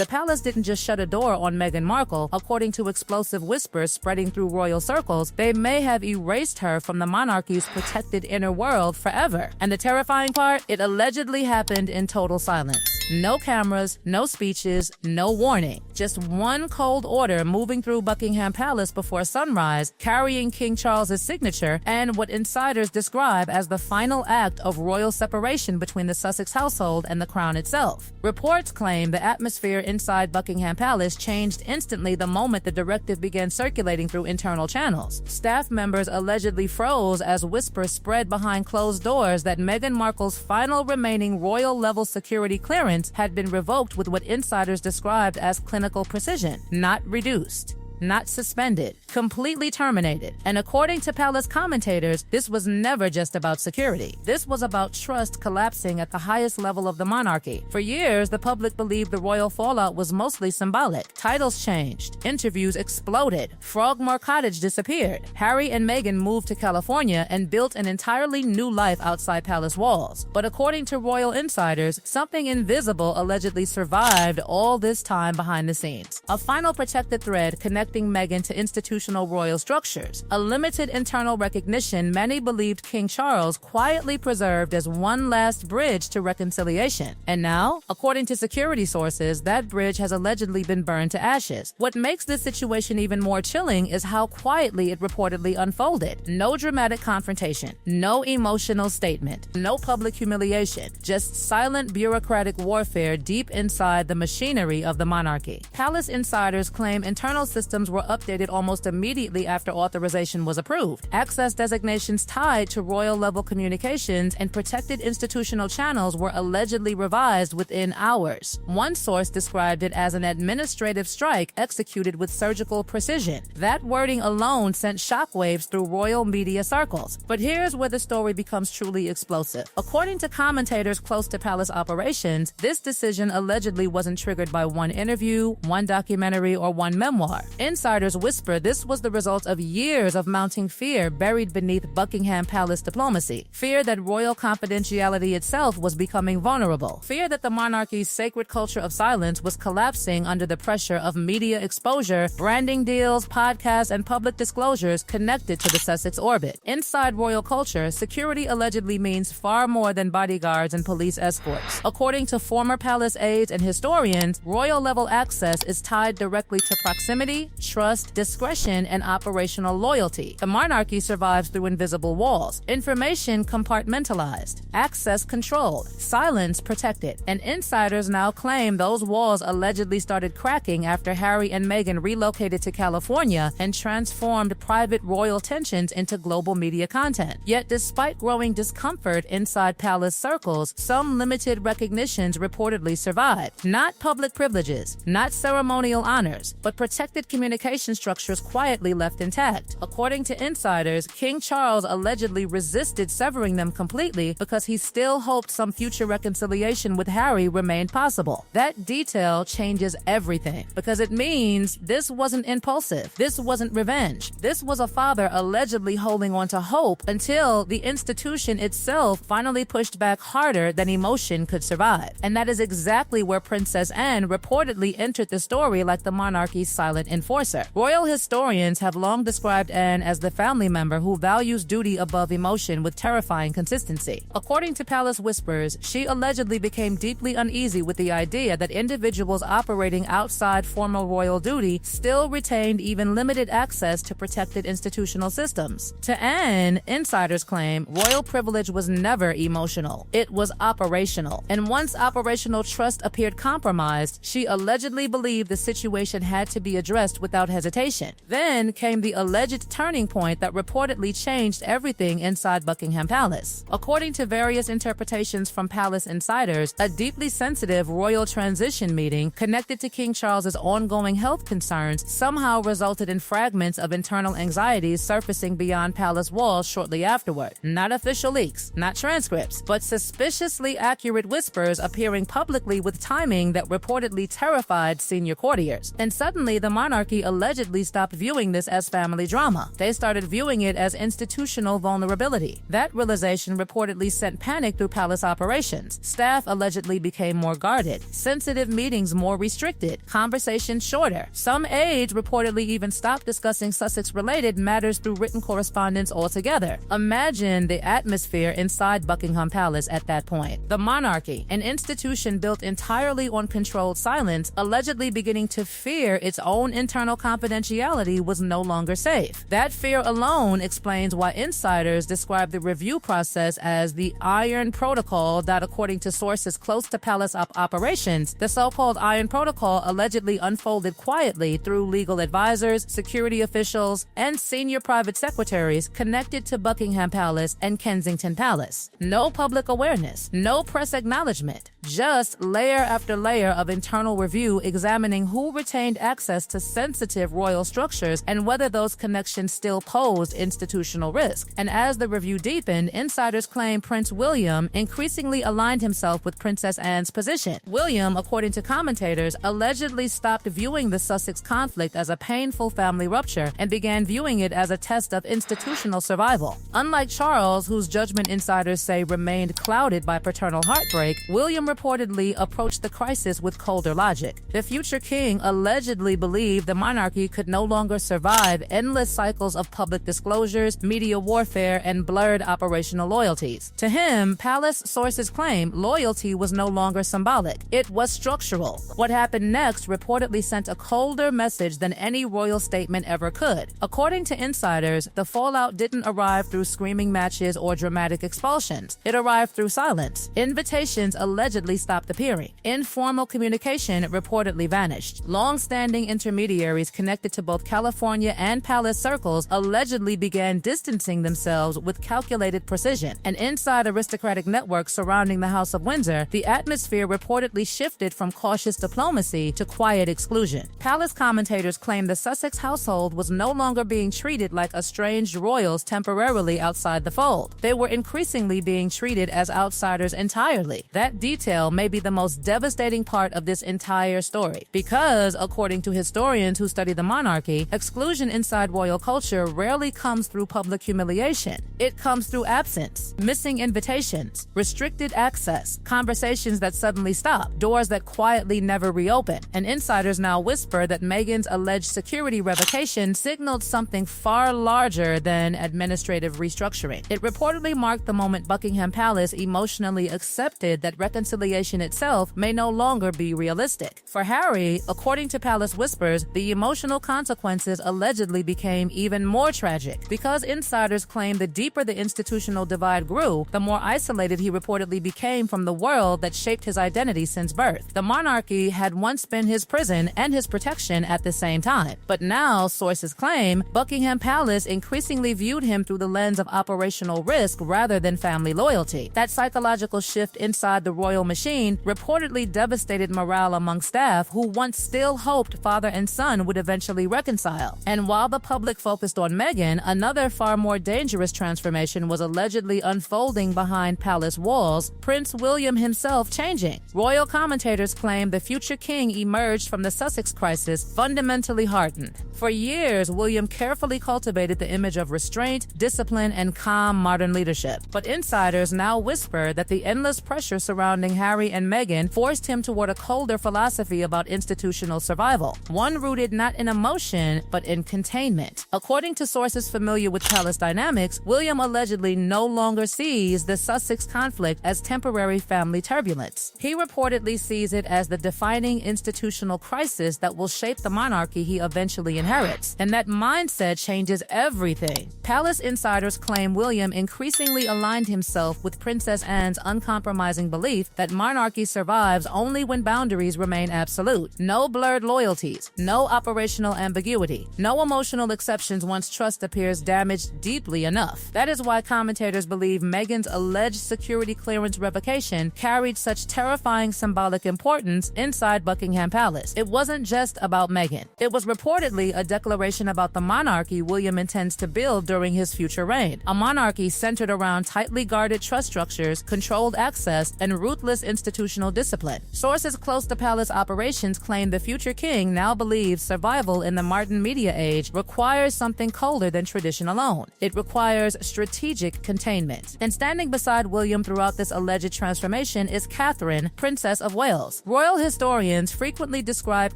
The palace didn't just shut a door on Meghan Markle. According to explosive whispers spreading through royal circles, they may have erased her from the monarchy's protected inner world forever. And the terrifying part? It allegedly happened in total silence. No cameras, no speeches, no warning. Just one cold order moving through Buckingham Palace before sunrise, carrying King Charles's signature, and what insiders describe as the final act of royal separation between the Sussex household and the crown itself. Reports claim the atmosphere inside Buckingham Palace changed instantly the moment the directive began circulating through internal channels. Staff members allegedly froze as whispers spread behind closed doors that Meghan Markle's final remaining royal-level security clearance had been revoked with what insiders described as clinical precision, not reduced, not suspended, completely terminated. And according to palace commentators, this was never just about security. This was about trust collapsing at the highest level of the monarchy. For years, the public believed the royal fallout was mostly symbolic. Titles changed, interviews exploded, Frogmore Cottage disappeared. Harry and Meghan moved to California and built an entirely new life outside palace walls. But according to royal insiders, something invisible allegedly survived all this time behind the scenes. A final protected thread connecting Meghan to institutional royal structures, a limited internal recognition many believed King Charles quietly preserved as one last bridge to reconciliation. And now, according to security sources, that bridge has allegedly been burned to ashes. What makes this situation even more chilling is how quietly it reportedly unfolded. No dramatic confrontation, no emotional statement, no public humiliation, just silent bureaucratic warfare deep inside the machinery of the monarchy. Palace insiders claim internal systems were updated almost immediately after authorization was approved. Access designations tied to royal-level communications and protected institutional channels were allegedly revised within hours. One source described it as an administrative strike executed with surgical precision. That wording alone sent shockwaves through royal media circles. But here's where the story becomes truly explosive. According to commentators close to palace operations, this decision allegedly wasn't triggered by one interview, one documentary, or one memoir. Insiders whisper this was the result of years of mounting fear buried beneath Buckingham Palace diplomacy. Fear that royal confidentiality itself was becoming vulnerable. Fear that the monarchy's sacred culture of silence was collapsing under the pressure of media exposure, branding deals, podcasts, and public disclosures connected to the Sussex orbit. Inside royal culture, security allegedly means far more than bodyguards and police escorts. According to former palace aides and historians, royal-level access is tied directly to proximity, trust, discretion, and operational loyalty. The monarchy survives through invisible walls, information compartmentalized, access controlled, silence protected. And insiders now claim those walls allegedly started cracking after Harry and Meghan relocated to California and transformed private royal tensions into global media content. Yet despite growing discomfort inside palace circles, some limited recognitions reportedly survived. Not public privileges, not ceremonial honors, but protected communication structures quietly left intact. According to insiders, King Charles allegedly resisted severing them completely because he still hoped some future reconciliation with Harry remained possible. That detail changes everything because it means this wasn't impulsive. This wasn't revenge. This was a father allegedly holding on to hope until the institution itself finally pushed back harder than emotion could survive. And that is exactly where Princess Anne reportedly entered the story like the monarchy's silent enforcer. Royal historians have long described Anne as the family member who values duty above emotion with terrifying consistency. According to palace whispers, she allegedly became deeply uneasy with the idea that individuals operating outside formal royal duty still retained even limited access to protected institutional systems. To Anne, insiders claim royal privilege was never emotional. It was operational. And once operational trust appeared compromised, she allegedly believed the situation had to be addressed without hesitation. Then came the alleged turning point that reportedly changed everything inside Buckingham Palace. According to various interpretations from palace insiders, a deeply sensitive royal transition meeting connected to King Charles's ongoing health concerns somehow resulted in fragments of internal anxieties surfacing beyond palace walls shortly afterward. Not official leaks, not transcripts, but suspiciously accurate whispers appearing publicly with timing that reportedly terrified senior courtiers. And suddenly, the monarchy monarchy allegedly stopped viewing this as family drama. They started viewing it as institutional vulnerability. That realization reportedly sent panic through palace operations. Staff allegedly became more guarded, sensitive meetings more restricted, conversations shorter. Some aides reportedly even stopped discussing Sussex-related matters through written correspondence altogether. Imagine the atmosphere inside Buckingham Palace at that point. The monarchy, an institution built entirely on controlled silence, allegedly beginning to fear its own internal confidentiality was no longer safe. That fear alone explains why insiders describe the review process as the Iron Protocol that, according to sources close to palace operations, the so-called Iron Protocol allegedly unfolded quietly through legal advisors, security officials, and senior private secretaries connected to Buckingham Palace and Kensington Palace. No public awareness, no press acknowledgement, just layer after layer of internal review examining who retained access to sensitive royal structures and whether those connections still posed institutional risk. And as the review deepened, insiders claim Prince William increasingly aligned himself with Princess Anne's position. William, according to commentators, allegedly stopped viewing the Sussex conflict as a painful family rupture and began viewing it as a test of institutional survival. Unlike Charles, whose judgment insiders say remained clouded by paternal heartbreak, William reportedly approached the crisis with colder logic. The future king allegedly believed the monarchy could no longer survive endless cycles of public disclosures, media warfare, and blurred operational loyalties. To him, palace sources claim loyalty was no longer symbolic. It was structural. What happened next reportedly sent a colder message than any royal statement ever could. According to insiders, the fallout didn't arrive through screaming matches or dramatic expulsions. It arrived through silence. Invitations allegedly stopped appearing. Informal communication reportedly vanished. Long-standing intermediaries connected to both California and palace circles allegedly began distancing themselves with calculated precision. And inside aristocratic networks surrounding the House of Windsor, the atmosphere reportedly shifted from cautious diplomacy to quiet exclusion. Palace commentators claim the Sussex household was no longer being treated like estranged royals temporarily outside the fold. They were increasingly being treated as outsiders entirely. That detail may be the most devastating part of this entire story, because, according to historians who study the monarchy, exclusion inside royal culture rarely comes through public humiliation. It comes through absence, missing invitations, restricted access, conversations that suddenly stop, doors that quietly never reopen. And insiders now whisper that Meghan's alleged security revocation signaled something far larger than administrative restructuring. It reportedly marked the moment Buckingham Palace emotionally accepted that reconciliation itself may no longer be realistic. For Harry, according to palace whispers, the emotional consequences allegedly became even more tragic, because insiders claim the deeper the institutional divide grew, the more isolated he reportedly became from the world that shaped his identity since birth. The monarchy had once been his prison and his protection at the same time. But now, sources claim, Buckingham Palace increasingly viewed him through the lens of operational risk rather than family loyalty. That psychological shift inside the royal machine reportedly devastated morale among staff who once still hoped father and son would eventually reconcile. And while the public focused on Meghan, another far more dangerous transformation was allegedly unfolding behind palace walls, Prince William himself changing. Royal commentators claim the future king emerged from the Sussex crisis fundamentally hardened. For years, William carefully cultivated the image of restraint, discipline, and calm modern leadership. But insiders now whisper that the endless pressure surrounding Harry and Meghan forced him toward a colder philosophy about institutional survival, one rooted not in emotion, but in containment. According to sources familiar with palace dynamics, William allegedly no longer sees the Sussex conflict as temporary family turbulence. He reportedly sees it as the defining institutional crisis that will shape the monarchy he eventually inherits. And that mindset changes everything. Palace insiders claim William increasingly aligned himself with Princess Anne's uncompromising belief that monarchy survives only when boundaries remain absolute. No blurred loyalties, no operational ambiguity, no emotional exceptions once trust appears damaged deeply enough. That is why commentators believe Meghan's alleged security clearance revocation carried such terrifying symbolic importance inside Buckingham Palace. It wasn't just about Meghan. It was reportedly a declaration about the monarchy William intends to build during his future reign. A monarchy centered around tightly guarded trust structures, controlled access, and ruthless ruthless institutional discipline. Sources close to palace operations claim the future king now believes survival in the modern media age requires something colder than tradition alone. It requires strategic containment. And standing beside William throughout this alleged transformation is Catherine, Princess of Wales. Royal historians frequently describe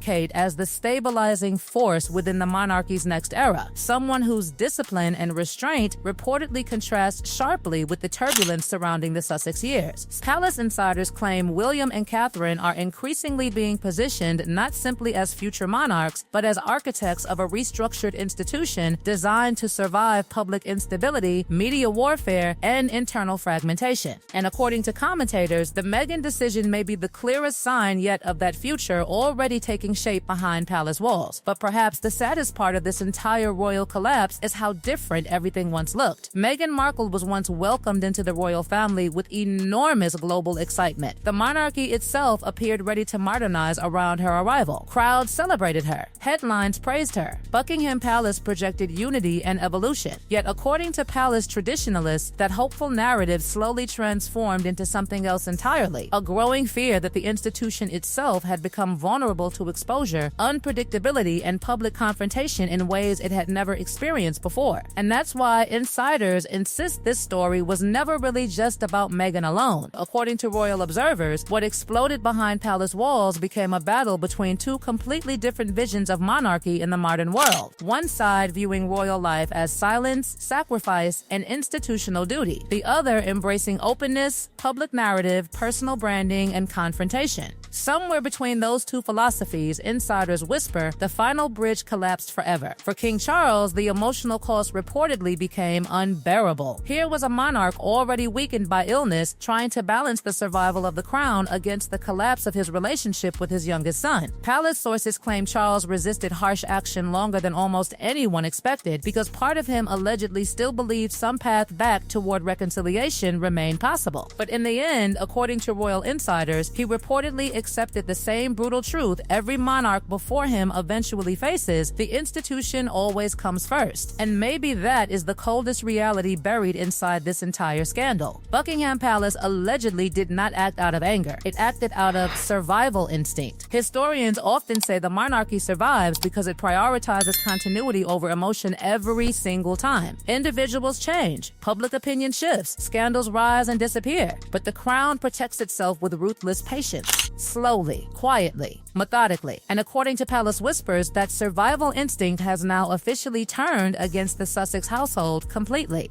Kate as the stabilizing force within the monarchy's next era, someone whose discipline and restraint reportedly contrast sharply with the turbulence surrounding the Sussex years. Palace insiders claim William and Catherine are increasingly being positioned not simply as future monarchs, but as architects of a restructured institution designed to survive public instability, media warfare, and internal fragmentation. And according to commentators, the Meghan decision may be the clearest sign yet of that future already taking shape behind palace walls. But perhaps the saddest part of this entire royal collapse is how different everything once looked. Meghan Markle was once welcomed into the royal family with enormous global excitement. The monarchy itself appeared ready to modernize around her arrival. Crowds celebrated her. Headlines praised her. Buckingham Palace projected unity and evolution. Yet according to palace traditionalists, that hopeful narrative slowly transformed into something else entirely, a growing fear that the institution itself had become vulnerable to exposure, unpredictability, and public confrontation in ways it had never experienced before. And that's why insiders insist this story was never really just about Meghan alone. According to royal observers, what exploded behind palace walls became a battle between two completely different visions of monarchy in the modern world. One side viewing royal life as silence, sacrifice, and institutional duty. The other embracing openness, public narrative, personal branding, and confrontation. Somewhere between those two philosophies, insiders whisper, the final bridge collapsed forever. For King Charles, the emotional cost reportedly became unbearable. Here was a monarch already weakened by illness, trying to balance the survival of the crown against the collapse of his relationship with his youngest son. Palace sources claim Charles resisted harsh action longer than almost anyone expected because part of him allegedly still believed some path back toward reconciliation remained possible. But in the end, according to royal insiders, he reportedly accepted the same brutal truth every monarch before him eventually faces: the institution always comes first. And maybe that is the coldest reality buried inside this entire scandal. Buckingham Palace allegedly did not act out of anger. It acted out of survival instinct. Historians often say the monarchy survives because it prioritizes continuity over emotion every single time. Individuals change, public opinion shifts, scandals rise and disappear, but the crown protects itself with ruthless patience. Slowly, quietly, methodically. And according to palace whispers, that survival instinct has now officially turned against the Sussex household completely.